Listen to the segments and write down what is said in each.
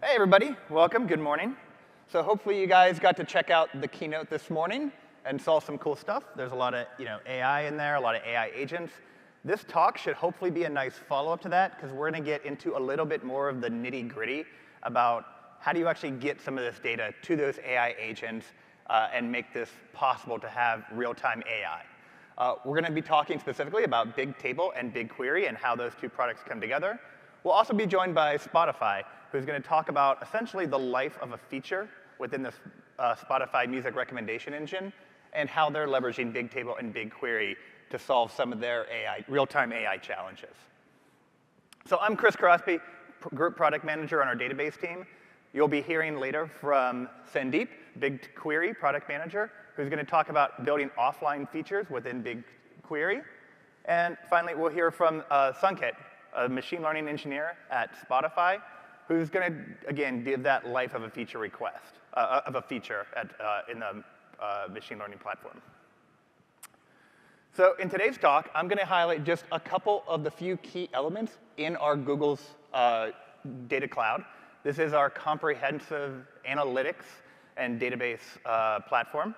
Hey everybody, welcome, good morning. So hopefully you guys got to check out the keynote this morning and saw some cool stuff. There's a lot of AI in there, a lot of AI agents. This talk should hopefully be a nice follow-up to that because we're going to get into a little bit more of the nitty-gritty about how do you actually get some of this data to those AI agents and make this possible to have real-time AI. We're going to be talking specifically about Bigtable and BigQuery and how those two products come together. We'll also be joined by Spotify, who's going to talk about essentially the life of a feature within the Spotify music recommendation engine and how they're leveraging Bigtable and BigQuery to solve some of their real-time AI challenges. So I'm Chris Crosbie, Group Product Manager on our database team. You'll be hearing later from Sandeep, BigQuery Product Manager, who's going to talk about building offline features within BigQuery. And finally, we'll hear from Sanket, a machine learning engineer at Spotify, who's going to, again, give that life of a feature request, of a feature in the machine learning platform. So in today's talk, I'm going to highlight just a couple of the few key elements in our Google's data cloud. This is our comprehensive analytics and database platform.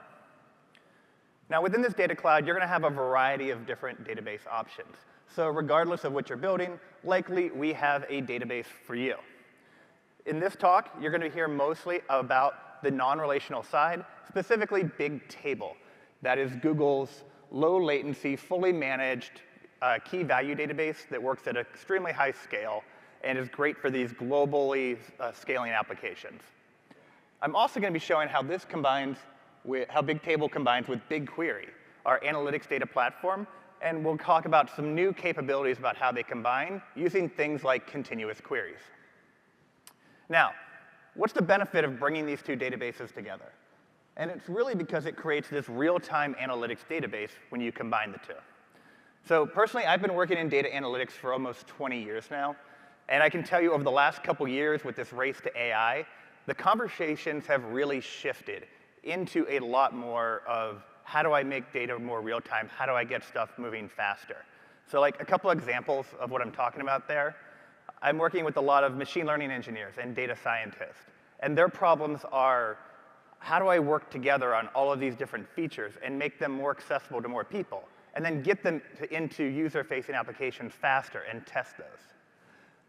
Now, within this data cloud, you're going to have a variety of different database options. So regardless of what you're building, likely we have a database for you. In this talk, you're going to hear mostly about the non-relational side, specifically Bigtable. That is Google's low-latency, fully managed key value database that works at an extremely high scale and is great for these globally scaling applications. I'm also going to be showing how this combines with how Bigtable combines with BigQuery, our analytics data platform, and we'll talk about some new capabilities about how they combine using things like continuous queries. Now, what's the benefit of bringing these two databases together? And it's really because it creates this real-time analytics database when you combine the two. So personally, I've been working in data analytics for almost 20 years now. And I can tell you over the last couple years with this race to AI, the conversations have really shifted into a lot more of how do I make data more real-time? How do I get stuff moving faster? So like a couple examples of what I'm talking about there. I'm working with a lot of machine learning engineers and data scientists. And their problems are, how do I work together on all of these different features and make them more accessible to more people? And then get them into user-facing applications faster and test those.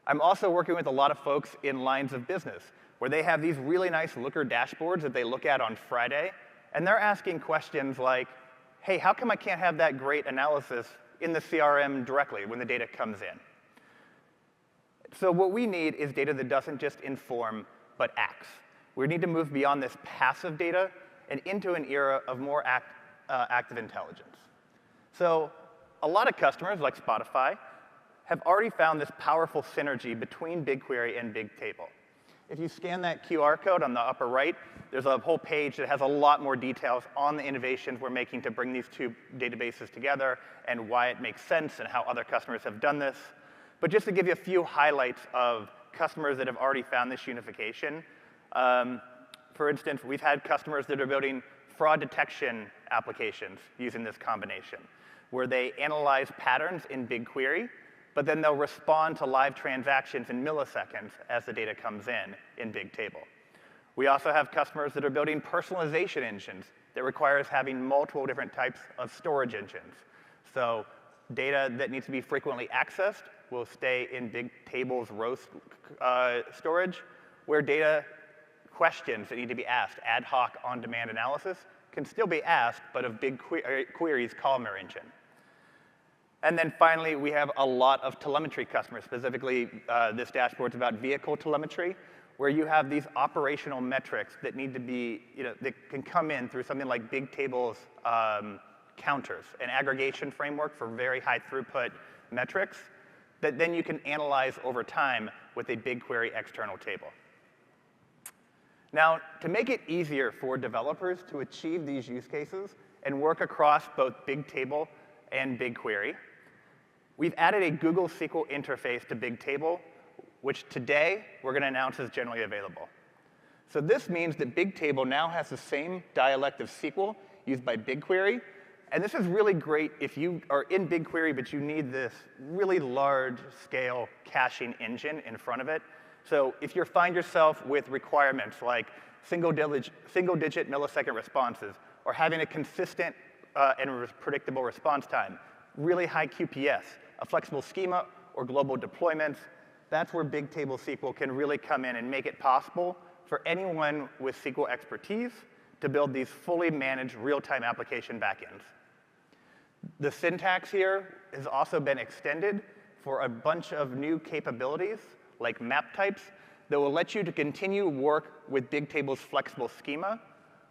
I'm also working with a lot of folks in lines of business where they have these really nice Looker dashboards that they look at on Friday. And they're asking questions like, hey, how come I can't have that great analysis in the CRM directly when the data comes in? So what we need is data that doesn't just inform, but acts. We need to move beyond this passive data and into an era of more active intelligence. So a lot of customers, like Spotify, have already found this powerful synergy between BigQuery and Bigtable. If you scan that QR code on the upper right, there's a whole page that has a lot more details on the innovations we're making to bring these two databases together and why it makes sense and how other customers have done this. But just to give you a few highlights of customers that have already found this unification, for instance, we've had customers that are building fraud detection applications using this combination, where they analyze patterns in BigQuery, but then they'll respond to live transactions in milliseconds as the data comes in Bigtable. We also have customers that are building personalization engines that requires having multiple different types of storage engines. So data that needs to be frequently accessed will stay in Bigtable's row storage, where data questions that need to be asked, ad hoc on-demand analysis, can still be asked, but of BigQuery's columnar engine. And then finally, we have a lot of telemetry customers. Specifically, this dashboard's about vehicle telemetry, where you have these operational metrics that need to be, that can come in through something like Bigtable's counters, an aggregation framework for very high throughput metrics that then you can analyze over time with a BigQuery external table. Now, to make it easier for developers to achieve these use cases and work across both Bigtable and BigQuery, we've added a Google SQL interface to Bigtable, which today we're going to announce is generally available. So this means that Bigtable now has the same dialect of SQL used by BigQuery. And this is really great if you are in BigQuery, but you need this really large-scale caching engine in front of it. So if you find yourself with requirements like single-digit millisecond responses, or having a consistent and predictable response time, really high QPS, a flexible schema, or global deployments, that's where Bigtable SQL can really come in and make it possible for anyone with SQL expertise to build these fully managed real-time application backends. The syntax here has also been extended for a bunch of new capabilities, like map types, that will let you to continue work with Bigtable's flexible schema,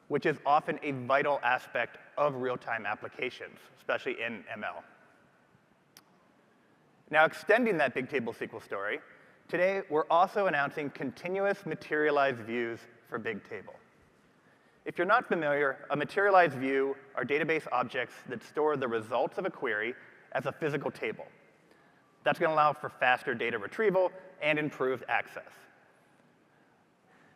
which is often a vital aspect of real-time applications, especially in ML. Now, extending that Bigtable SQL story, today we're also announcing continuous materialized views for Bigtable. If you're not familiar, a materialized view are database objects that store the results of a query as a physical table. That's going to allow for faster data retrieval and improved access.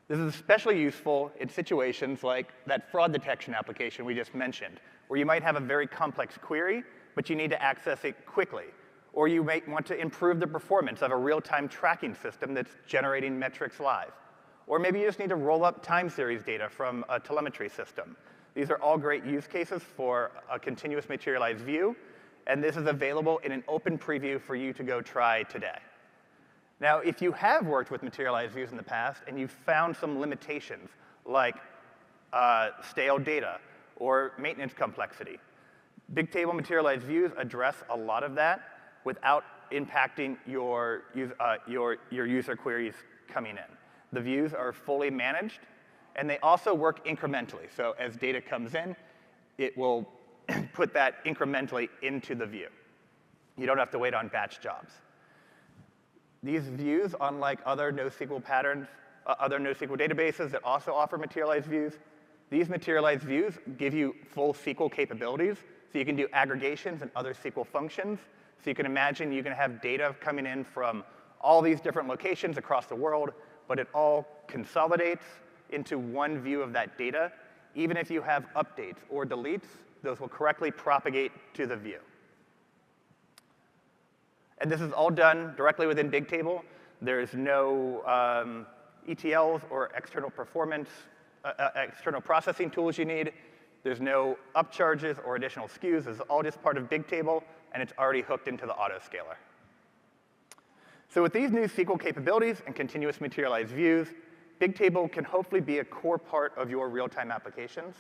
This is especially useful in situations like that fraud detection application we just mentioned, where you might have a very complex query, but you need to access it quickly. Or you might want to improve the performance of a real-time tracking system that's generating metrics live. Or maybe you just need to roll up time series data from a telemetry system. These are all great use cases for a continuous materialized view, and this is available in an open preview for you to go try today. Now, if you have worked with materialized views in the past and you've found some limitations, like stale data or maintenance complexity, Bigtable materialized views address a lot of that without impacting your user queries coming in. The views are fully managed, and they also work incrementally. So as data comes in, it will put that incrementally into the view. You don't have to wait on batch jobs. These views, unlike other NoSQL patterns, other NoSQL databases that also offer materialized views, these materialized views give you full SQL capabilities, so you can do aggregations and other SQL functions. So you can imagine you can have data coming in from all these different locations across the world, but it all consolidates into one view of that data. Even if you have updates or deletes, those will correctly propagate to the view. And this is all done directly within Bigtable. There's no ETLs or external processing tools you need. There's no upcharges or additional SKUs. This is all just part of Bigtable, and it's already hooked into the autoscaler. So with these new SQL capabilities and continuous materialized views, Bigtable can hopefully be a core part of your real-time applications.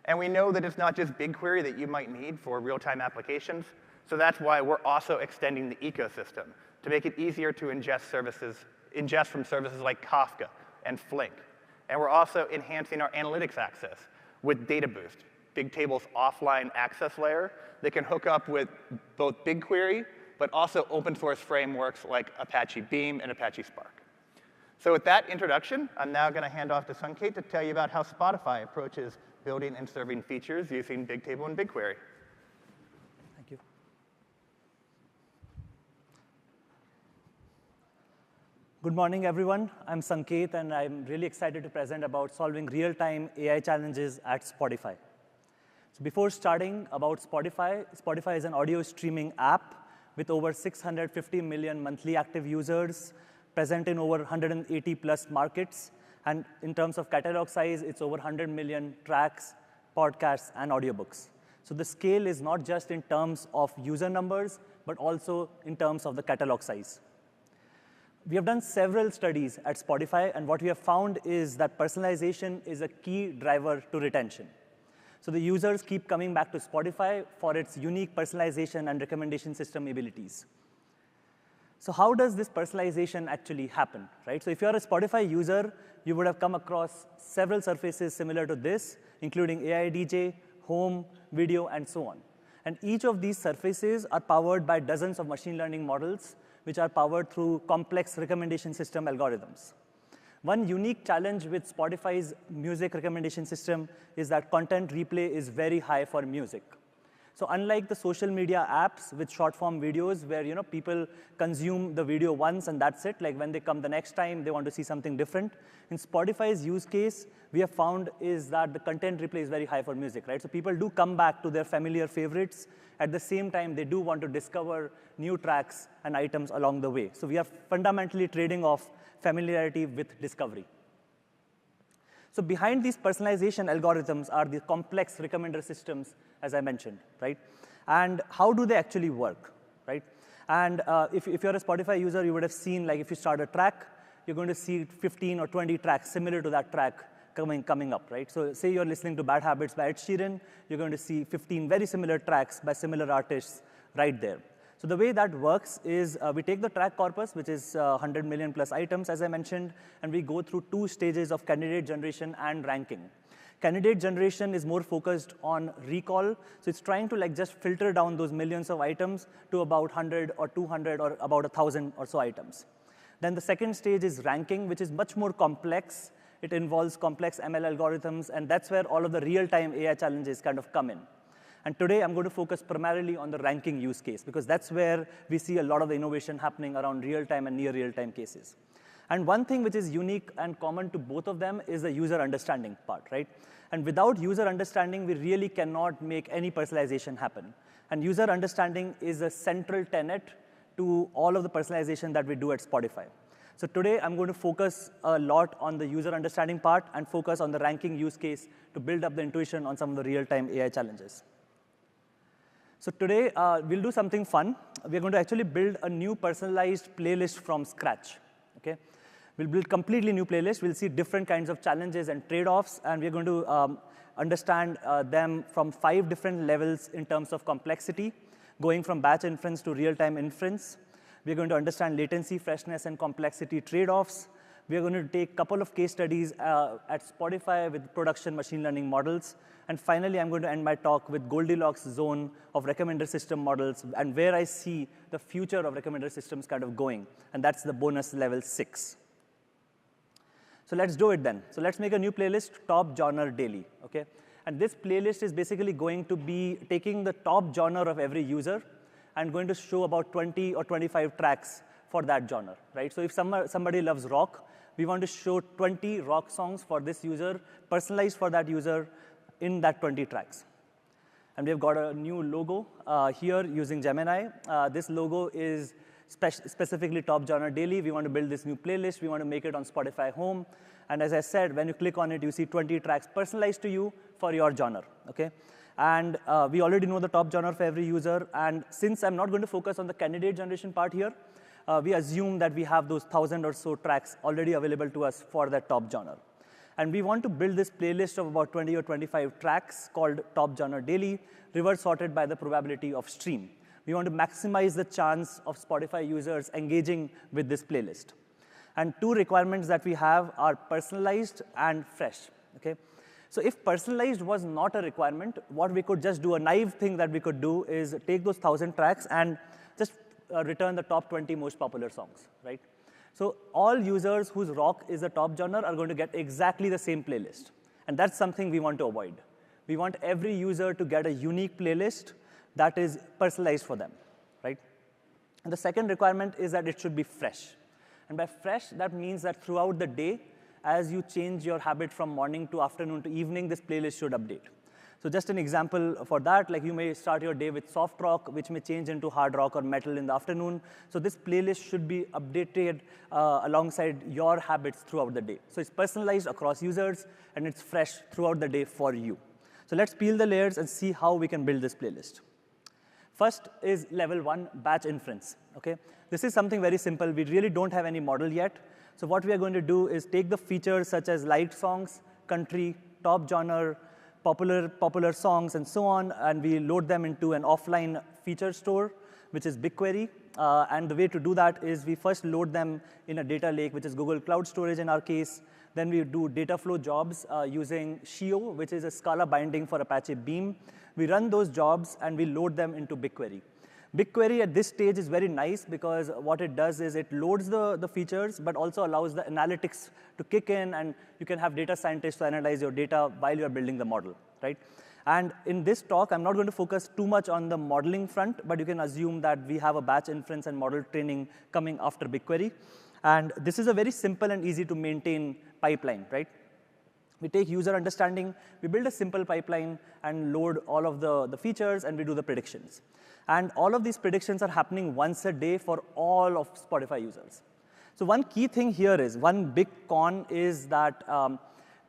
And we know that it's not just BigQuery that you might need for real-time applications. So that's why we're also extending the ecosystem to make it easier to ingest from services like Kafka and Flink. And we're also enhancing our analytics access with Data Boost, Bigtable's offline access layer that can hook up with both BigQuery, but also open source frameworks like Apache Beam and Apache Spark. So with that introduction, I'm now going to hand off to Sanket to tell you about how Spotify approaches building and serving features using Bigtable and BigQuery. Thank you. Good morning, everyone. I'm Sanket, and I'm really excited to present about solving real-time AI challenges at Spotify. So before starting about Spotify, Spotify is an audio streaming app with over 650 million monthly active users, present in over 180 plus markets. And in terms of catalog size, it's over 100 million tracks, podcasts, and audiobooks. So the scale is not just in terms of user numbers, but also in terms of the catalog size. We have done several studies at Spotify, and what we have found is that personalization is a key driver to retention. So the users keep coming back to Spotify for its unique personalization and recommendation system abilities. So how does this personalization actually happen, right? So if you're a Spotify user, you would have come across several surfaces similar to this, including AI DJ, home, video, and so on. And each of these surfaces are powered by dozens of machine learning models, which are powered through complex recommendation system algorithms. One unique challenge with Spotify's music recommendation system is that content replay is very high for music. So unlike the social media apps with short-form videos where people consume the video once and that's it, like when they come the next time, they want to see something different. In Spotify's use case, we have found is that the content replay is very high for music, right? So people do come back to their familiar favorites. At the same time, they do want to discover new tracks and items along the way. So we are fundamentally trading off familiarity with discovery. So behind these personalization algorithms are the complex recommender systems, as I mentioned, right? And how do they actually work, right? And if you're a Spotify user, you would have seen, like, if you start a track, you're going to see 15 or 20 tracks similar to that track coming up, right? So say you're listening to Bad Habits by Ed Sheeran, you're going to see 15 very similar tracks by similar artists right there. So the way that works is we take the track corpus, which is 100 million plus items, as I mentioned, and we go through 2 stages of candidate generation and ranking. Candidate generation is more focused on recall. So it's trying to just filter down those millions of items to about 100 or 200 or about 1,000 or so items. Then the second stage is ranking, which is much more complex. It involves complex ML algorithms, and that's where all of the real-time AI challenges kind of come in. And today, I'm going to focus primarily on the ranking use case, because that's where we see a lot of the innovation happening around real-time and near real-time cases. And one thing which is unique and common to both of them is the user understanding part, right? And without user understanding, we really cannot make any personalization happen. And user understanding is a central tenet to all of the personalization that we do at Spotify. So today, I'm going to focus a lot on the user understanding part and focus on the ranking use case to build up the intuition on some of the real-time AI challenges. So today, we'll do something fun. We're going to actually build a new personalized playlist from scratch, okay? We'll build completely new playlist. We'll see different kinds of challenges and trade-offs, and we're going to understand them from 5 different levels in terms of complexity, going from batch inference to real-time inference. We're going to understand latency, freshness, and complexity trade-offs. We're going to take a couple of case studies at Spotify with production machine learning models. And finally, I'm going to end my talk with Goldilocks zone of recommender system models and where I see the future of recommender systems kind of going. And that's the bonus level 6. So let's do it then. So let's make a new playlist, top genre daily, okay? And this playlist is basically going to be taking the top genre of every user and going to show about 20 or 25 tracks for that genre, right? So if somebody loves rock, we want to show 20 rock songs for this user, personalized for that user in that 20 tracks. And we've got a new logo here using Gemini. This logo is specifically top genre daily. We want to build this new playlist. We want to make it on Spotify Home. And as I said, when you click on it, you see 20 tracks personalized to you for your genre, okay? And we already know the top genre for every user. And since I'm not going to focus on the candidate generation part here, we assume that we have those 1,000 or so tracks already available to us for that top genre. And we want to build this playlist of about 20 or 25 tracks called top genre daily, reverse sorted by the probability of stream. We want to maximize the chance of Spotify users engaging with this playlist. And 2 requirements that we have are personalized and fresh, okay? So if personalized was not a requirement, what we could just do, a naive thing that we could do is take those 1,000 tracks and just return the top 20 most popular songs, right? So all users whose rock is the top genre are going to get exactly the same playlist. And that's something we want to avoid. We want every user to get a unique playlist that is personalized for them, right? And the second requirement is that it should be fresh. And by fresh, that means that throughout the day, as you change your habit from morning to afternoon to evening, this playlist should update. So just an example for that, like you may start your day with soft rock, which may change into hard rock or metal in the afternoon. So this playlist should be updated alongside your habits throughout the day. So it's personalized across users, and it's fresh throughout the day for you. So let's peel the layers and see how we can build this playlist. First is level 1, batch inference, okay? This is something very simple. We really don't have any model yet. So what we are going to do is take the features such as light songs, country, top genre, popular songs, and so on, and we load them into an offline feature store, which is BigQuery. And the way to do that is we first load them in a data lake, which is Google Cloud Storage in our case. Then we do data flow jobs using Shio, which is a Scala binding for Apache Beam. We run those jobs, and we load them into BigQuery. BigQuery at this stage is very nice because what it does is it loads the features, but also allows the analytics to kick in, and you can have data scientists to analyze your data while you're building the model, right? And in this talk, I'm not going to focus too much on the modeling front, but you can assume that we have a batch inference and model training coming after BigQuery. And this is a very simple and easy to maintain pipeline, right? We take user understanding, we build a simple pipeline and load all of the features, and we do the predictions. And all of these predictions are happening once a day for all of Spotify users. So one key thing here is, one big con is that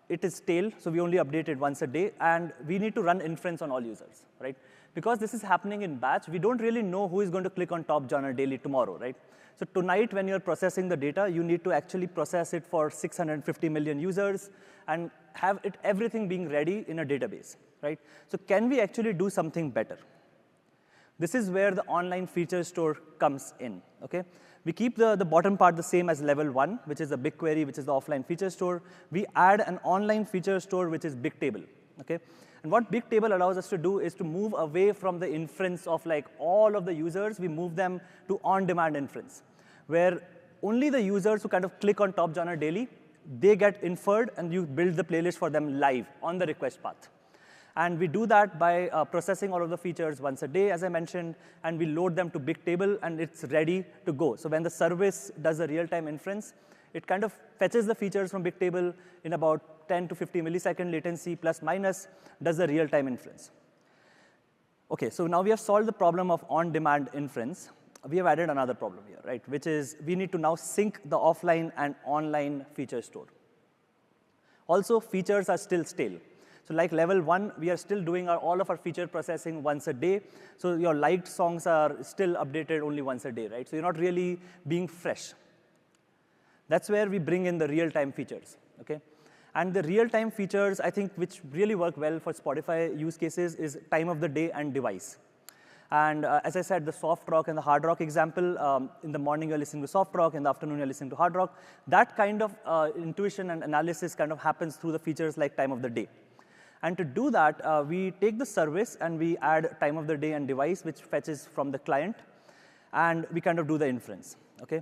it is stale, so we only update it once a day, and we need to run inference on all users, right? Because this is happening in batch, we don't really know who is going to click on top genre daily tomorrow, right? So tonight, when you're processing the data, you need to actually process it for 650 million users and have everything being ready in a database, right? So can we actually do something better? This is where the online feature store comes in, okay? We keep the bottom part the same as level 1, which is the BigQuery, which is the offline feature store. We add an online feature store, which is Bigtable, okay? And what Bigtable allows us to do is to move away from the inference of like all of the users. We move them to on-demand inference, where only the users who kind of click on top genre daily, they get inferred, and you build the playlist for them live on the request path. And we do that by processing all of the features once a day, as I mentioned, and we load them to Bigtable, and it's ready to go. So when the service does a real-time inference, it kind of fetches the features from Bigtable in about 10 to 50 millisecond latency, plus minus, does the real-time inference. OK, so now we have solved the problem of on-demand inference. We have added another problem here, right, which is we need to now sync the offline and online feature store. Also, features are still stale. So like level 1, we are still doing all of our feature processing once a day. So your liked songs are still updated only once a day, right? So you're not really being fresh. That's where we bring in the real-time features, okay? And the real-time features, I think, which really work well for Spotify use cases is time of the day and device. And as I said, the soft rock and the hard rock example, in the morning you're listening to soft rock, in the afternoon you're listening to hard rock. That kind of intuition and analysis kind of happens through the features like time of the day. And to do that, we take the service and we add time of the day and device, which fetches from the client. And we kind of do the inference, okay?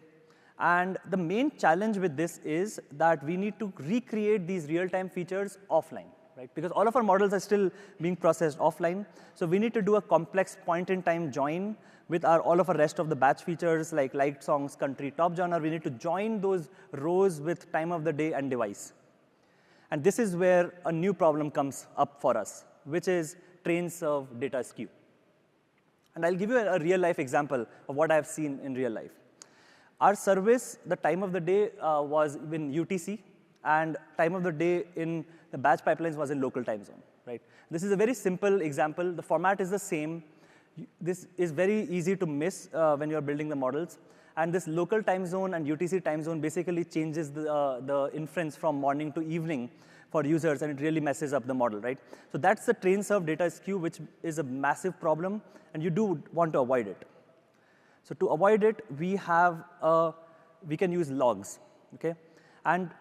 And the main challenge with this is that we need to recreate these real-time features offline, right? Because all of our models are still being processed offline. So we need to do a complex point-in-time join with all of our rest of the batch features like liked songs, country, top genre. We need to join those rows with time of the day and device. And this is where a new problem comes up for us, which is train serve data skew. And I'll give you a real-life example of what I've seen in real life. Our service, the time of the day was in UTC, and time of the day in the batch pipelines was in local time zone, right? This is a very simple example. The format is the same. This is very easy to miss when you're building the models. And this local time zone and UTC time zone basically changes the inference from morning to evening for users, and it really messes up the model, right? So that's the train serve data skew, which is a massive problem, and you do want to avoid it. So to avoid it, we can use logs, okay? And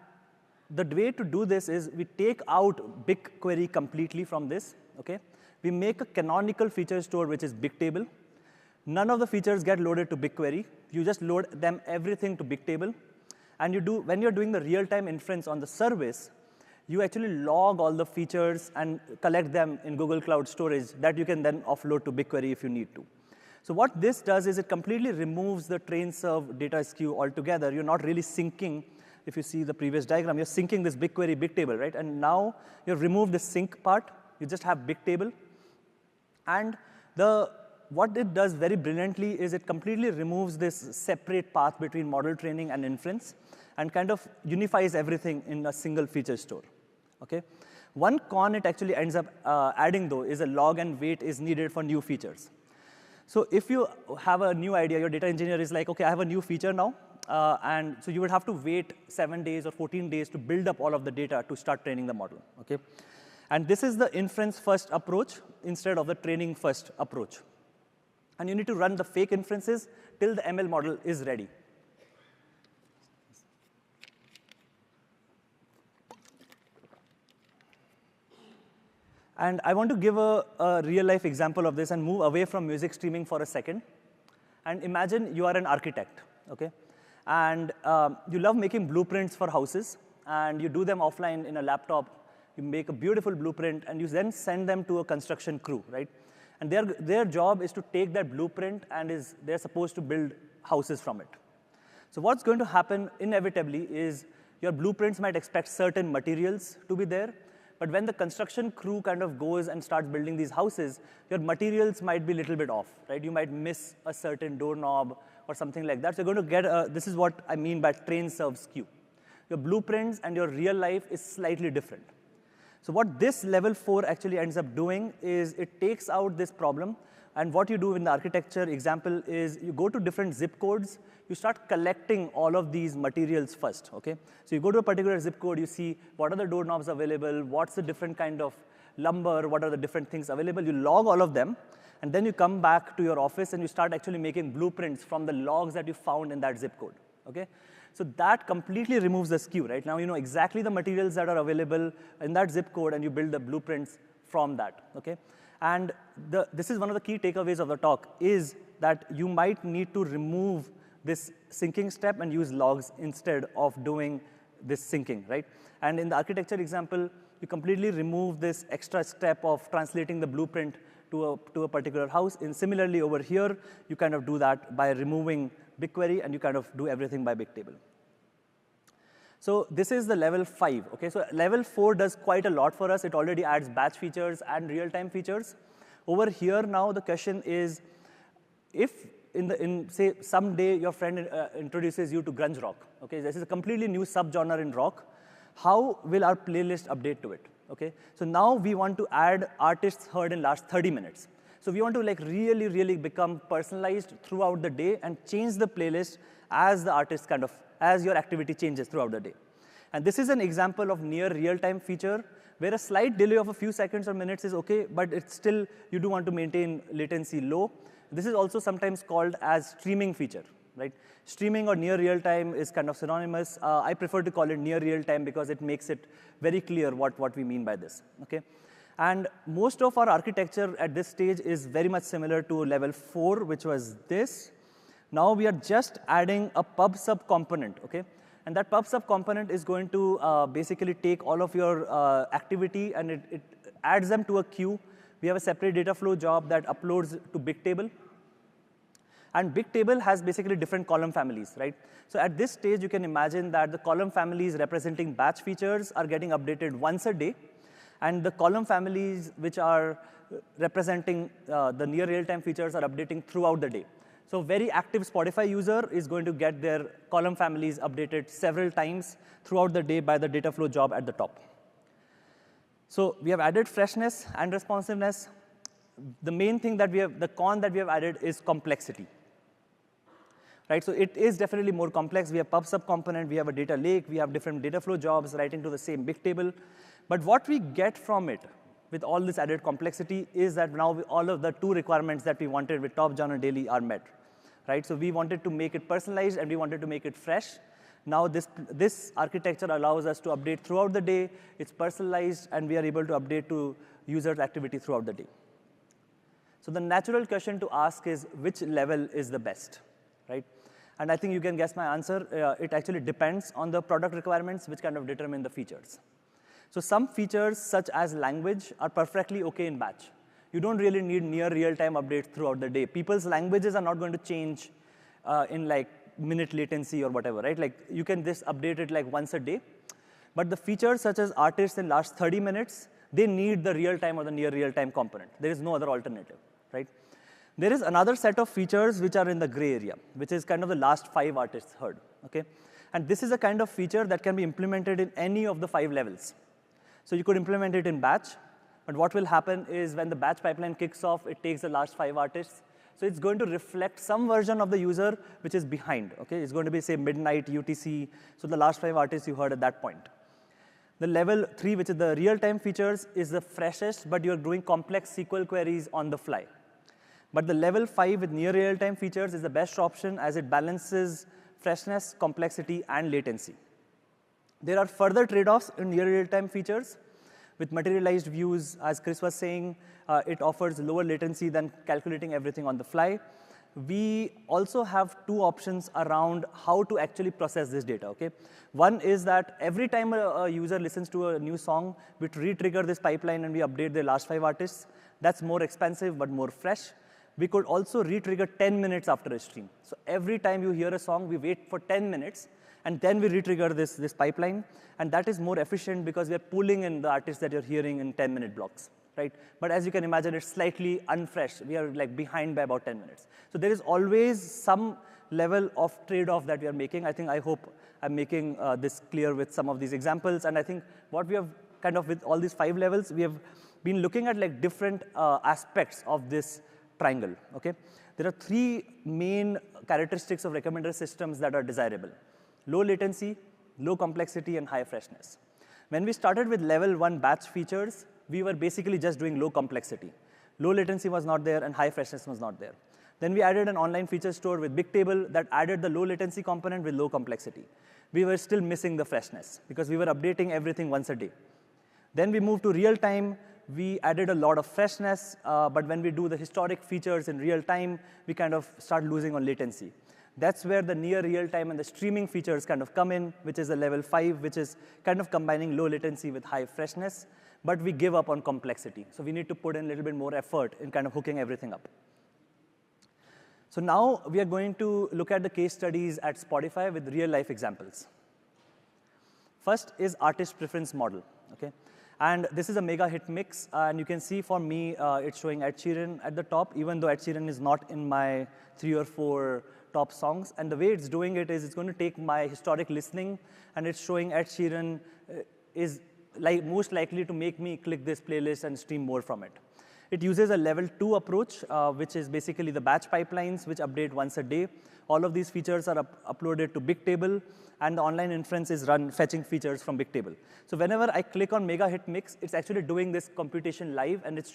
the way to do this is we take out BigQuery completely from this, okay? We make a canonical feature store, which is Bigtable. None of the features get loaded to BigQuery. You just load them everything to Bigtable. And when you're doing the real-time inference on the service, you actually log all the features and collect them in Google Cloud Storage that you can then offload to BigQuery if you need to. So what this does is it completely removes the train serve data skew altogether. You're not really syncing. If you see the previous diagram, you're syncing this BigQuery, Bigtable, right? And now you've removed the sync part. You just have Bigtable. And what it does very brilliantly is it completely removes this separate path between model training and inference and kind of unifies everything in a single feature store, okay? One con it actually ends up adding, though, is a log and wait is needed for new features. So if you have a new idea, your data engineer is like, OK, I have a new feature now. And so you would have to wait 7 days or 14 days to build up all of the data to start training the model, OK? And this is the inference-first approach instead of the training-first approach. And you need to run the fake inferences till the ML model is ready. And I want to give a real-life example of this and move away from music streaming for a second. And imagine you are an architect, okay? And you love making blueprints for houses, and you do them offline in a laptop. You make a beautiful blueprint, and you then send them to a construction crew, right? And their job is to take that blueprint, and they're supposed to build houses from it. So what's going to happen inevitably is your blueprints might expect certain materials to be there, but when the construction crew kind of goes and starts building these houses, your materials might be a little bit off, right? You might miss a certain doorknob or something like that. So you're going to get this is what I mean by train serve skew. Your blueprints and your real life is slightly different. So what this level 4 actually ends up doing is it takes out this problem. And what you do in the architecture example is you go to different zip codes. You start collecting all of these materials first, okay? So you go to a particular zip code, you see what are the doorknobs available, what's the different kind of lumber, what are the different things available. You log all of them, and then you come back to your office and you start actually making blueprints from the logs that you found in that zip code, okay? So that completely removes the skew, right? Now you know exactly the materials that are available in that zip code, and you build the blueprints from that, okay? And this is one of the key takeaways of the talk, is that you might need to remove this syncing step and use logs instead of doing this syncing, right? And in the architecture example, you completely remove this extra step of translating the blueprint to a particular house. And similarly, over here, you kind of do that by removing BigQuery, and you kind of do everything by Bigtable. So this is the level 5, okay? So level 4 does quite a lot for us. It already adds batch features and real-time features. Over here now, the question is, if say someday your friend introduces you to grunge rock, okay? This is a completely new subgenre in rock. How will our playlist update to it, okay? So now we want to add artists heard in last 30 minutes. So we want to like really, really become personalized throughout the day and change the playlist as the artist as your activity changes throughout the day. And this is an example of near real-time feature where a slight delay of a few seconds or minutes is okay, but it's still, you do want to maintain latency low. This is also sometimes called as streaming feature, right? Streaming or near real-time is kind of synonymous. I prefer to call it near real-time because it makes it very clear what we mean by this, okay? And most of our architecture at this stage is very much similar to level 4, which was this. Now we are just adding a pub sub component, okay? And that pub sub component is going to basically take all of your activity and it adds them to a queue. We have a separate data flow job that uploads to Bigtable. And Bigtable has basically different column families, right? So at this stage, you can imagine that the column families representing batch features are getting updated once a day. And the column families which are representing the near real-time features are updating throughout the day. So very active Spotify user is going to get their column families updated several times throughout the day by the data flow job at the top. So we have added freshness and responsiveness. The main thing that the con that we have added is complexity. Right, so it is definitely more complex. We have pub sub component, we have a data lake, we have different data flow jobs writing to the same Bigtable. But what we get from it with all this added complexity is that now all of the 2 requirements that we wanted with top genre daily are met. Right, so we wanted to make it personalized and we wanted to make it fresh. Now this architecture allows us to update throughout the day. It's personalized, and we are able to update to users' activity throughout the day. So the natural question to ask is, which level is the best, right? And I think you can guess my answer. It actually depends on the product requirements, which kind of determine the features. So some features, such as language, are perfectly OK in batch. You don't really need near real-time updates throughout the day. People's languages are not going to change in like minute latency or whatever, right? Like you can just update it like once a day. But the features such as artists in last 30 minutes, they need the real-time or the near real-time component. There is no other alternative, right? There is another set of features which are in the gray area, which is kind of the last 5 artists heard, okay? And this is a kind of feature that can be implemented in any of the 5 levels. So you could implement it in batch, but what will happen is when the batch pipeline kicks off, it takes the last 5 artists. So it's going to reflect some version of the user which is behind, okay? It's going to be, say, midnight, UTC, so the last 5 artists you heard at that point. The level 3, which is the real-time features, is the freshest, but you're doing complex SQL queries on the fly. But the level 5 with near real-time features is the best option as it balances freshness, complexity, and latency. There are further trade-offs in near real-time features. With materialized views, as Chris was saying, it offers lower latency than calculating everything on the fly. we also have two options around how to actually process this data, okay? One is that every time a user listens to a new song, we re-trigger this pipeline and we update the last 5 artists. That's more expensive but more fresh. We could also re-trigger 10 minutes after a stream. So every time you hear a song, we wait for 10 minutes, and then we re-trigger this pipeline. And that is more efficient because we are pulling in the artists that you're hearing in 10-minute blocks, right? But as you can imagine, it's slightly unfresh. We are like behind by about 10 minutes. So there is always some level of trade-off that we are making. I hope I'm making this clear with some of these examples. And I think what we have kind of with all these 5 levels, we have been looking at like different aspects of this triangle, okay? There are 3 main characteristics of recommender systems that are desirable: low latency, low complexity, and high freshness. When we started with level 1 batch features, we were basically just doing low complexity. Low latency was not there, and high freshness was not there. Then we added an online feature store with Bigtable that added the low latency component with low complexity. We were still missing the freshness because we were updating everything once a day. Then we moved to real time. We added a lot of freshness, but when we do the historic features in real time, we kind of start losing on latency. That's where the near real time and the streaming features kind of come in, which is a level 5, which is kind of combining low latency with high freshness, but we give up on complexity. So we need to put in a little bit more effort in kind of hooking everything up. So now we are going to look at the case studies at Spotify with real-life examples. First is artist preference model, okay? And this is a mega hit mix, and you can see for me, it's showing Ed Sheeran at the top, even though Ed Sheeran is not in my 3 or 4 top songs. And the way it's doing it is it's going to take my historic listening, and it's showing Ed Sheeran is most likely to make me click this playlist and stream more from it. It uses a level 2 approach, which is basically the batch pipelines, which update once a day. All of these features are uploaded to Bigtable, and the online inference is run fetching features from Bigtable. So whenever I click on Mega Hit Mix, it's actually doing this computation live, and it's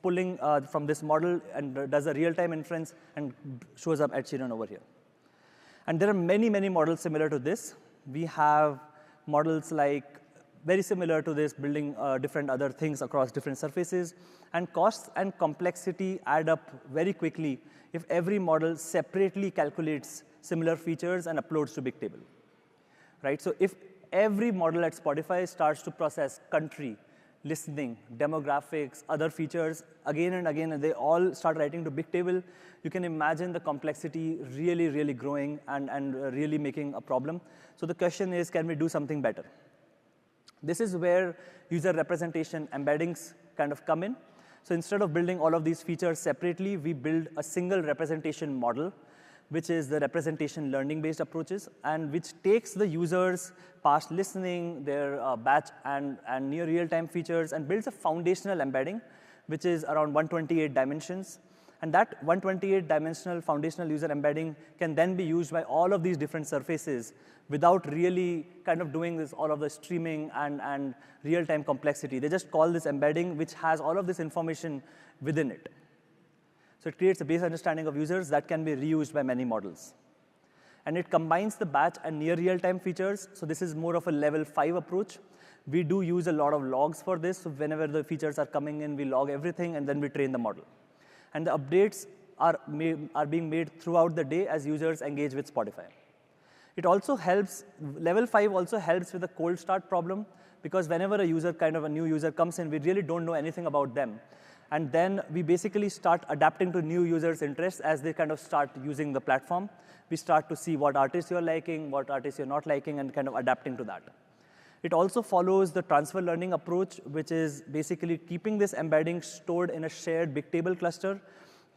pulling from this model and does a real-time inference and shows up Ed Sheeran over here. And there are many, many models similar to this. We have models like very similar to this, building different other things across different surfaces. And costs and complexity add up very quickly if every model separately calculates similar features and uploads to Bigtable, right? So if every model at Spotify starts to process country, listening, demographics, other features again and again, and they all start writing to Bigtable, you can imagine the complexity really, really growing and really making a problem. So the question is, can we do something better? This is where user representation embeddings kind of come in. So instead of building all of these features separately, we build a single representation model, which is the representation learning-based approaches, and which takes the user's past listening, their batch and near real-time features, and builds a foundational embedding, which is around 128 dimensions. And that 128-dimensional foundational user embedding can then be used by all of these different surfaces without really kind of doing all of the streaming and real-time complexity. They just call this embedding, which has all of this information within it. So it creates a base understanding of users that can be reused by many models. And it combines the batch and near real-time features. So this is more of a level 5 approach. We do use a lot of logs for this. So whenever the features are coming in, we log everything, and then we train the model. And the updates are being made throughout the day as users engage with Spotify. It also helps, level 5 also helps with the cold start problem, because whenever a new user comes in, we really don't know anything about them. And then we basically start adapting to new users' interests as they kind of start using the platform. We start to see what artists you're liking, what artists you're not liking, and kind of adapting to that. It also follows the transfer learning approach, which is basically keeping this embedding stored in a shared Bigtable cluster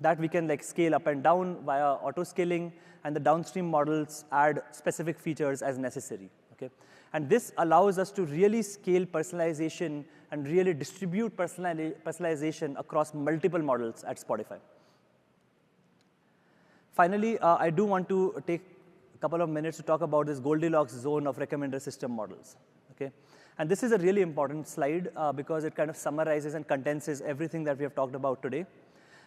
that we can scale up and down via auto-scaling, and the downstream models add specific features as necessary. Okay? And this allows us to really scale personalization and really distribute personalization across multiple models at Spotify. Finally, I do want to take a couple of minutes to talk about this Goldilocks zone of recommender system models. Okay? And this is a really important slide because it kind of summarizes and condenses everything that we have talked about today.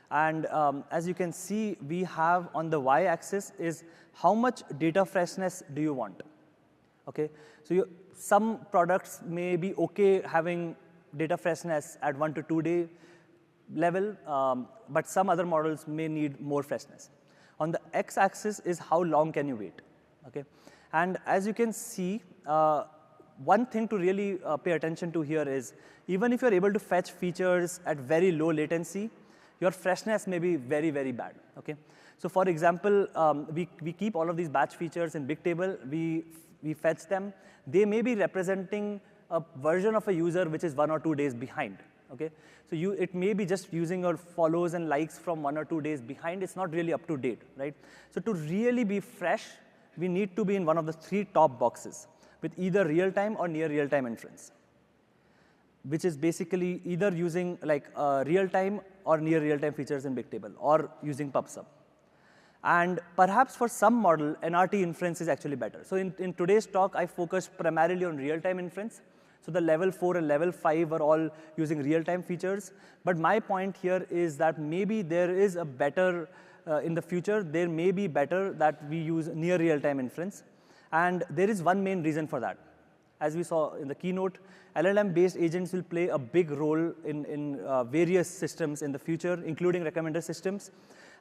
And as you can see, we have on the y-axis is how much data freshness do you want? Okay? So some products may be OK having data freshness at 1 to 2 day level, but some other models may need more freshness. On the x-axis is how long can you wait, okay? And as you can see, one thing to really pay attention to here is, even if you're able to fetch features at very low latency, your freshness may be very, very bad, okay? So for example, we keep all of these batch features in Bigtable. We fetch them. They may be representing a version of a user which is 1 or 2 days behind, okay? So it may be just using your follows and likes from 1 or 2 days behind. It's not really up to date, right? So to really be fresh, we need to be in one of the 3 top boxes with either real-time or near real-time inference, which is basically either using like real-time or near real-time features in Bigtable or using PubSub. And perhaps for some model, NRT inference is actually better. So in today's talk, I focused primarily on real-time inference. So the level 4 and level 5 are all using real-time features. But my point here is that maybe there is a better, in the future, there may be better that we use near real-time inference. And there is one main reason for that. As we saw in the keynote, LLM-based agents will play a big role in various systems in the future, including recommender systems.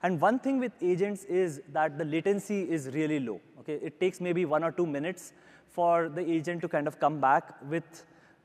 And one thing with agents is that the latency is really low, okay? It takes maybe 1 or 2 minutes for the agent to kind of come back with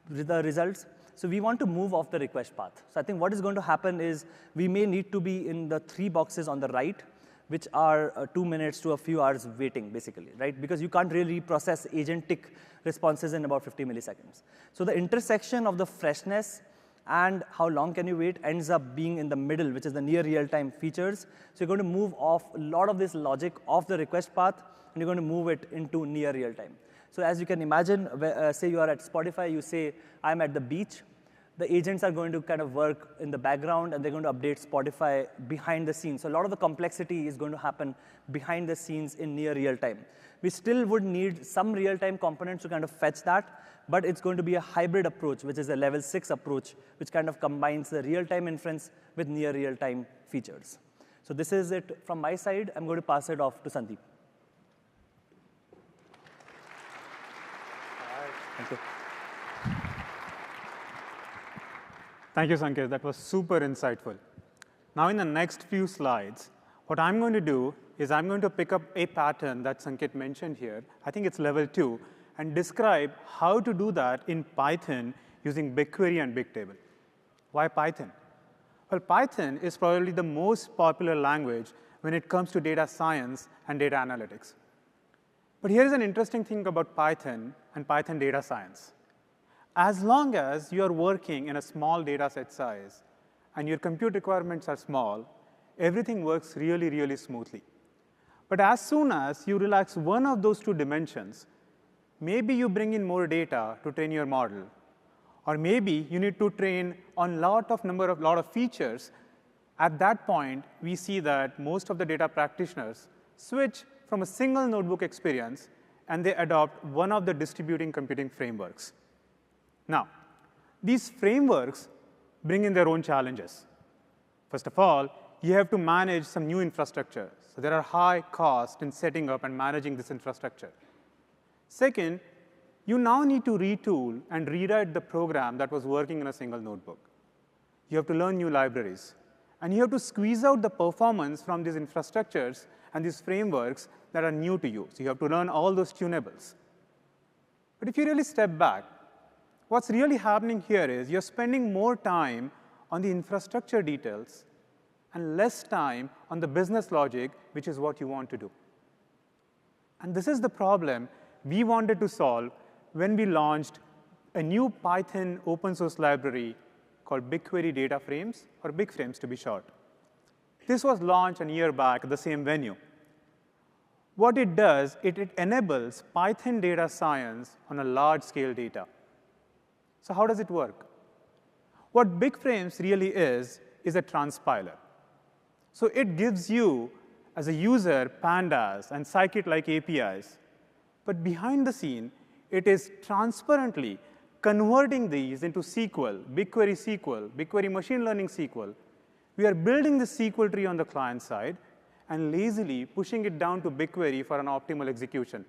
the results. So we want to move off the request path. So I think what is going to happen is we may need to be in the 3 boxes on the right, which are 2 minutes to a few hours waiting, basically, right? Because you can't really process agentic responses in about 50 milliseconds. So the intersection of the freshness and how long can you wait ends up being in the middle, which is the near real-time features. So you're going to move off a lot of this logic off the request path, and you're going to move it into near real-time. So as you can imagine, say you are at Spotify, you say, I'm at the beach. The agents are going to kind of work in the background, and they're going to update Spotify behind the scenes. So a lot of the complexity is going to happen behind the scenes in near real-time. We still would need some real-time components to kind of fetch that, but it's going to be a hybrid approach, which is a level 6 approach, which kind of combines the real-time inference with near real-time features. So this is it from my side. I'm going to pass it off to Sandeep. Thank you. Thank you, Sanket. That was super insightful. Now, in the next few slides, what I'm going to do is I'm going to pick up a pattern that Sanket mentioned here. I think it's level 2, and describe how to do that in Python using BigQuery and Bigtable. Why Python? Well, Python is probably the most popular language when it comes to data science and data analytics. But here's an interesting thing about Python and Python data science. As long as you're working in a small data set size and your compute requirements are small, everything works really, really smoothly. But as soon as you relax one of those 2 dimensions, maybe you bring in more data to train your model, or maybe you need to train on lot of features. At that point, we see that most of the data practitioners switch from a single notebook experience, and they adopt one of the distributing computing frameworks. Now, these frameworks bring in their own challenges. First of all, you have to manage some new infrastructure. So there are high costs in setting up and managing this infrastructure. Second, you now need to retool and rewrite the program that was working in a single notebook. You have to learn new libraries. And you have to squeeze out the performance from these infrastructures and these frameworks that are new to you. So you have to learn all those tunables. But if you really step back, what's really happening here is you're spending more time on the infrastructure details and less time on the business logic, which is what you want to do. And this is the problem we wanted to solve when we launched a new Python open source library called BigQuery Data Frames, or BigFrames to be short. This was launched a year back at the same venue. What it does, it enables Python data science on a large-scale data. So how does it work? What BigFrames really is a transpiler. So it gives you, as a user, pandas and scikit-like APIs. But behind the scene, it is transparently converting these into SQL, BigQuery SQL, BigQuery machine learning SQL. We are building the SQL tree on the client side and lazily pushing it down to BigQuery for an optimal execution.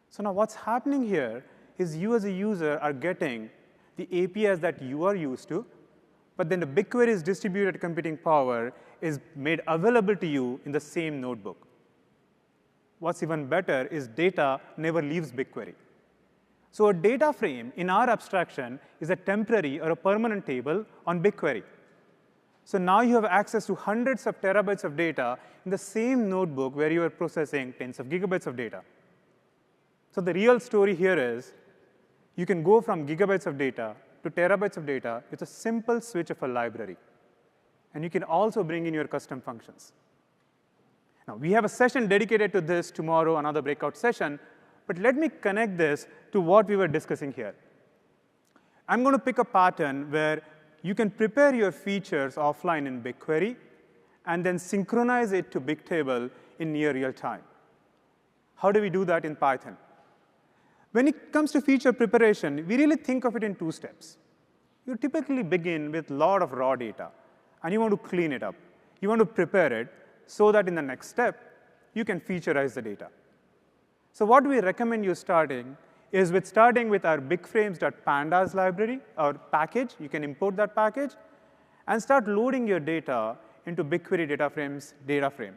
So now what's happening here is you as a user are getting the APIs that you are used to, but then the BigQuery's distributed computing power is made available to you in the same notebook. What's even better is data never leaves BigQuery. So a data frame in our abstraction is a temporary or a permanent table on BigQuery. So now you have access to hundreds of terabytes of data in the same notebook where you are processing tens of gigabytes of data. So the real story here is you can go from gigabytes of data to terabytes of data with a simple switch of a library. And you can also bring in your custom functions. Now, we have a session dedicated to this tomorrow, another breakout session. But let me connect this to what we were discussing here. I'm going to pick a pattern where you can prepare your features offline in BigQuery and then synchronize it to Bigtable in near real time. How do we do that in Python? When it comes to feature preparation, we really think of it in two steps. You typically begin with a lot of raw data, and you want to clean it up. You want to prepare it so that in the next step, you can featureize the data. So what we recommend you starting with our bigframes.pandas library or package. You can import that package and start loading your data into BigQuery data frame.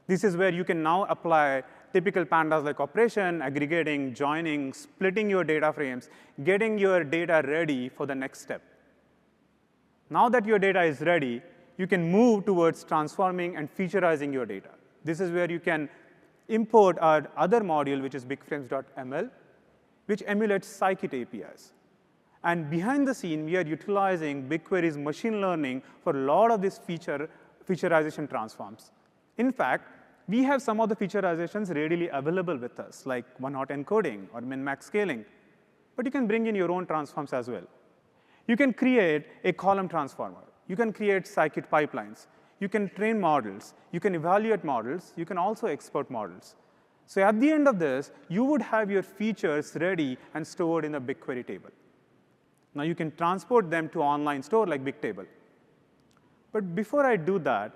This is where you can now apply typical pandas-like operation, aggregating, joining, splitting your data frames, getting your data ready for the next step. Now that your data is ready, you can move towards transforming and featureizing your data. This is where you can import our other module, which is bigframes.ml, which emulates scikit APIs. And behind the scene, we are utilizing BigQuery's machine learning for a lot of these featureization transforms. In fact, we have some of the featureizations readily available with us, like one-hot encoding or min-max scaling. But you can bring in your own transforms as well. You can create a column transformer. You can create scikit pipelines. You can train models. You can evaluate models. You can also export models. So at the end of this, you would have your features ready and stored in a BigQuery table. Now you can transport them to online store like Bigtable. But before I do that,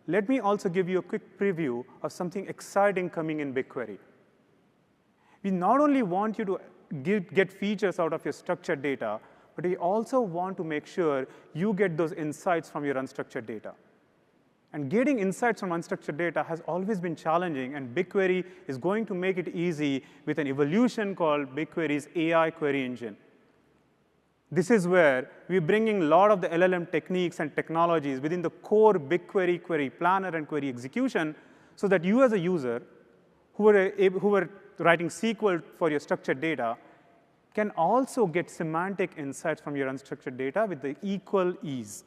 let me also give you a quick preview of something exciting coming in BigQuery. We not only want you to get features out of your structured data, but we also want to make sure you get those insights from your unstructured data. And getting insights from unstructured data has always been challenging, and BigQuery is going to make it easy with an evolution called BigQuery's AI Query Engine. This is where we're bringing a lot of the LLM techniques and technologies within the core BigQuery query planner and query execution so that you as a user who are writing SQL for your structured data can also get semantic insights from your unstructured data with the equal ease.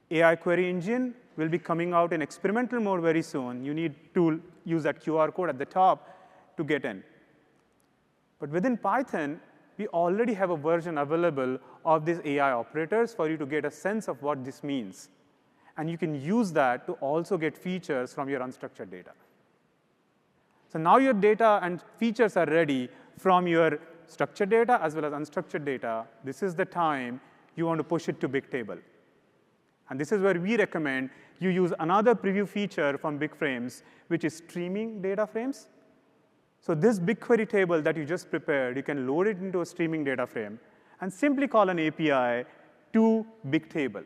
AI Query Engine will be coming out in experimental mode very soon. You need to use that QR code at the top to get in. But within Python, we already have a version available of these AI operators for you to get a sense of what this means. And you can use that to also get features from your unstructured data. So now your data and features are ready from your structured data as well as unstructured data. This is the time you want to push it to Bigtable. And this is where we recommend you use another preview feature from BigFrames, which is streaming data frames. So this BigQuery table that you just prepared, you can load it into a streaming data frame and simply call an API to Bigtable.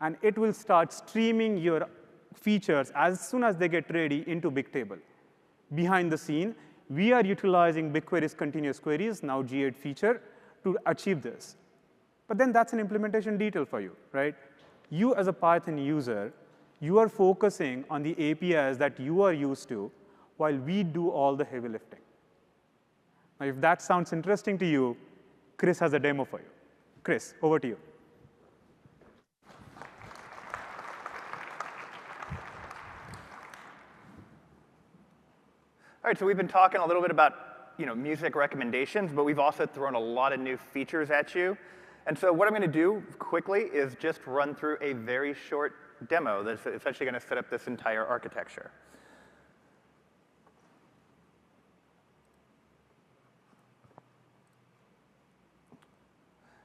And it will start streaming your features as soon as they get ready into Bigtable. Behind the scene, we are utilizing BigQuery's continuous queries, now G8 feature, to achieve this. But then that's an implementation detail for you, right? You as a Python user, you are focusing on the APIs that you are used to while we do all the heavy lifting. Now, if that sounds interesting to you, Chris has a demo for you. Chris, over to you. All right, so we've been talking a little bit about music recommendations, but we've also thrown a lot of new features at you. And so what I'm going to do quickly is just run through a very short demo that's essentially going to set up this entire architecture.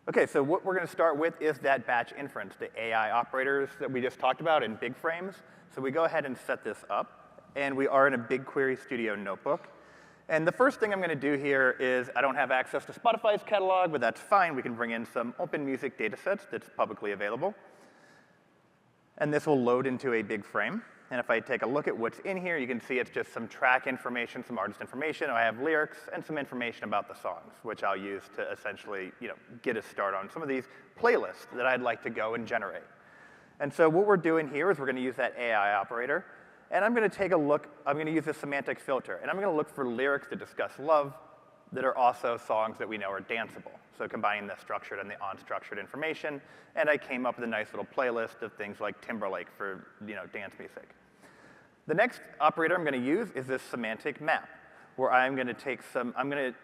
OK, so what we're going to start with is that batch inference, the AI operators that we just talked about in BigFrames. So we go ahead and set this up. And we are in a BigQuery Studio notebook. And the first thing I'm going to do here is I don't have access to Spotify's catalog, but that's fine. We can bring in some open music data sets that's publicly available. And this will load into a big frame. And if I take a look at what's in here, you can see it's just some track information, some artist information. I have lyrics and some information about the songs, which I'll use to essentially get a start on some of these playlists that I'd like to go and generate. And so what we're doing here is we're going to use that AI operator. And I'm going to take a look. I'm going to use a semantic filter. And I'm going to look for lyrics that discuss love that are also songs that we know are danceable. So combining the structured and the unstructured information. And I came up with a nice little playlist of things like Timberlake for dance music. The next operator I'm going to use is this semantic map, where I'm going to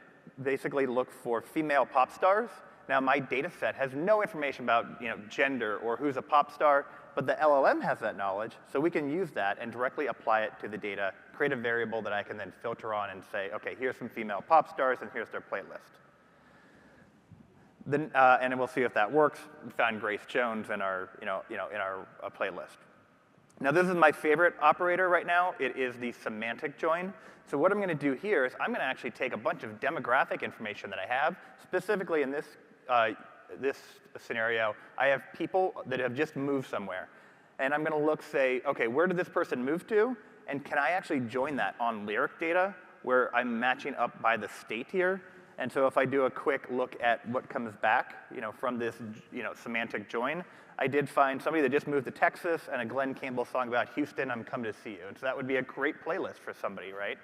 basically look for female pop stars. Now, my data set has no information about gender or who's a pop star, but the LLM has that knowledge, so we can use that and directly apply it to the data, create a variable that I can then filter on and say, OK, here's some female pop stars, and here's their playlist. Then, and we'll see if that works. We found Grace Jones in our, in our playlist. Now, this is my favorite operator right now. It is the semantic join. So what I'm going to do here is I'm going to actually take a bunch of demographic information that I have. Specifically in this scenario, I have people that have just moved somewhere. And I'm going to look, say, OK, where did this person move to? And can I actually join that on lyric data, where I'm matching up by the state here? And so if I do a quick look at what comes back from this semantic join, I did find somebody that just moved to Texas and a Glenn Campbell song about Houston, I'm coming to see you. And so that would be a great playlist for somebody, right?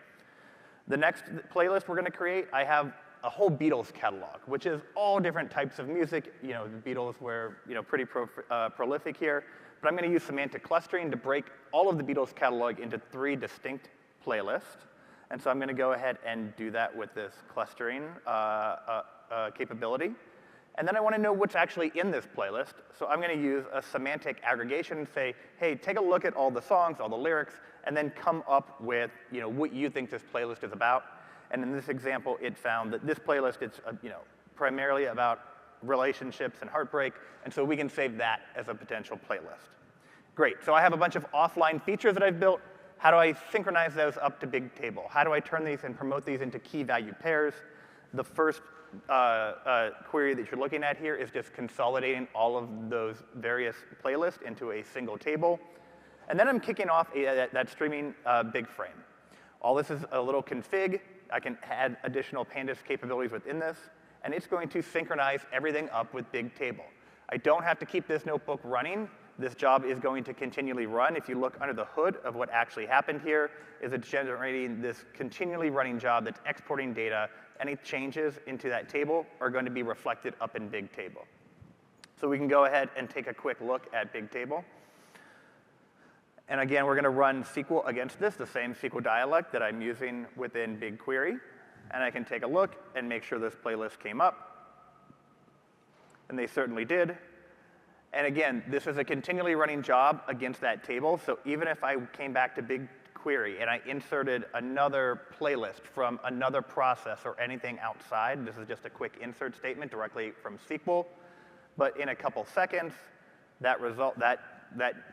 The next playlist we're going to create, I have a whole Beatles catalog, which is all different types of music. The Beatles were pretty prolific here. But I'm going to use semantic clustering to break all of the Beatles catalog into 3 distinct playlists. And so I'm going to go ahead and do that with this clustering capability. And then I want to know what's actually in this playlist. So I'm going to use a semantic aggregation and say, hey, take a look at all the songs, all the lyrics, and then come up with what you think this playlist is about. And in this example, it found that this playlist is primarily about relationships and heartbreak. And so we can save that as a potential playlist. Great. So I have a bunch of offline features that I've built. How do I synchronize those up to Bigtable? How do I turn these and promote these into key value pairs? The first query that you're looking at here is just consolidating all of those various playlists into a single table. And then I'm kicking off that streaming big frame. All this is a little config. I can add additional pandas capabilities within this. And it's going to synchronize everything up with Bigtable. I don't have to keep this notebook running. This job is going to continually run. If you look under the hood of what actually happened here, is it's generating this continually running job that's exporting data. Any changes into that table are going to be reflected up in Bigtable. So we can go ahead and take a quick look at Bigtable. And again, we're going to run SQL against this, the same SQL dialect that I'm using within BigQuery. And I can take a look and make sure this playlist came up. And they certainly did. And again, this is a continually running job against that table. So even if I came back to BigQuery and I inserted another playlist from another process or anything outside, this is just a quick insert statement directly from SQL. But in a couple seconds, that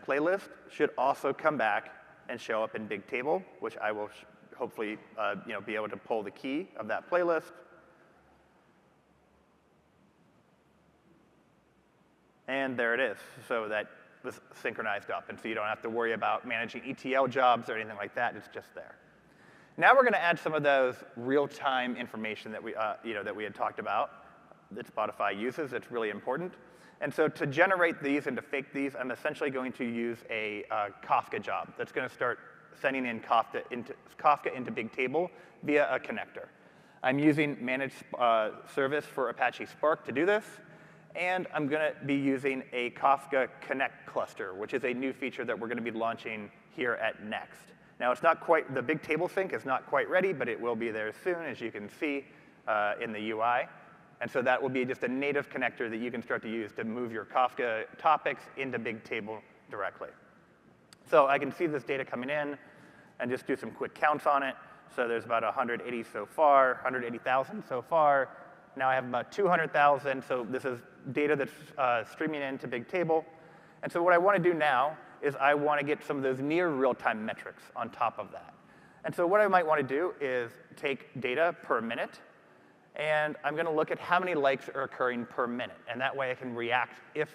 playlist should also come back and show up in Bigtable, which I will hopefully be able to pull the key of that playlist. And there it is. So that was synchronized up. And so you don't have to worry about managing ETL jobs or anything like that. It's just there. Now we're going to add some of those real-time information that we had talked about that Spotify uses. It's really important. And so to generate these and to fake these, I'm essentially going to use a Kafka job that's going to start sending in Kafka into Bigtable via a connector. I'm using managed service for Apache Spark to do this. And I'm going to be using a Kafka Connect cluster, which is a new feature that we're going to be launching here at Next. Now, it's not quite, the Bigtable sync is not quite ready, but it will be there soon, as you can see in the UI. And so that will be just a native connector that you can start to use to move your Kafka topics into Bigtable directly. So I can see this data coming in and just do some quick counts on it. So there's about 180 so far, 180,000 so far. Now I have about 200,000, so this is data that's streaming into Bigtable. And so what I want to do now is I want to get some of those near real-time metrics on top of that. And so what I might want to do is take data per minute, and I'm going to look at how many likes are occurring per minute. And that way I can react if,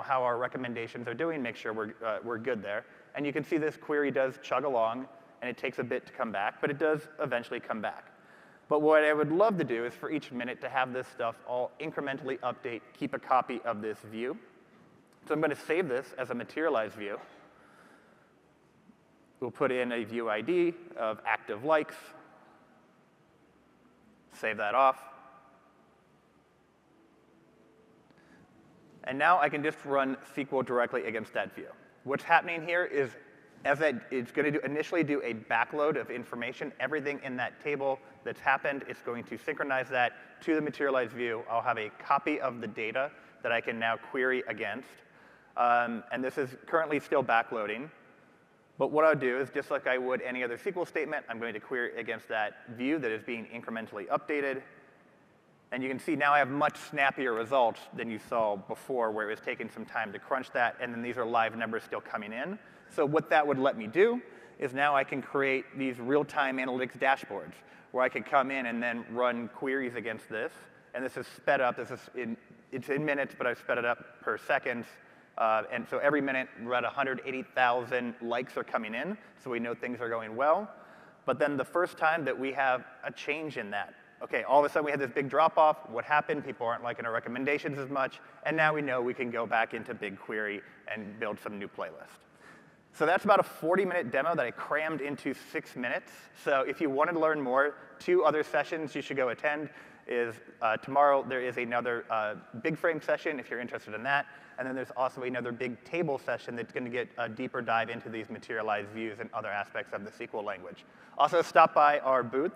how our recommendations are doing, make sure we're good there. And you can see this query does chug along, and it takes a bit to come back, but it does eventually come back. But what I would love to do is for each minute to have this stuff all incrementally update, keep a copy of this view. So I'm going to save this as a materialized view. We'll put in a view ID of active likes. Save that off. And now I can just run SQL directly against that view. What's happening here is it's going to initially do a backload of information. Everything in that table that's happened, it's going to synchronize that to the materialized view. I'll have a copy of the data that I can now query against. And this is currently still backloading. But what I'll do is, just like I would any other SQL statement, I'm going to query against that view that is being incrementally updated. And you can see now I have much snappier results than you saw before, where it was taking some time to crunch that, and then these are live numbers still coming in. So what that would let me do is now I can create these real-time analytics dashboards, where I could come in and then run queries against this. And this is sped up. It's in minutes, but I've sped it up per second. And so every minute, we're at 180,000 likes are coming in, so we know things are going well. But then the first time that we have a change in that, okay, all of a sudden we had this big drop-off. What happened? People aren't liking our recommendations as much. And now we know we can go back into BigQuery and build some new playlist. So that's about a 40-minute demo that I crammed into 6 minutes. So if you wanted to learn more, 2 other sessions you should go attend is tomorrow there is another big frame session if you're interested in that. And then there's also another big table session that's going to get a deeper dive into these materialized views and other aspects of the SQL language. Also, stop by our booth.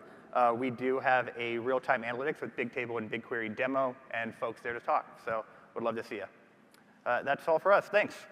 We do have a real-time analytics with Bigtable and BigQuery demo and folks there to talk. So would love to see you. That's all for us. Thanks.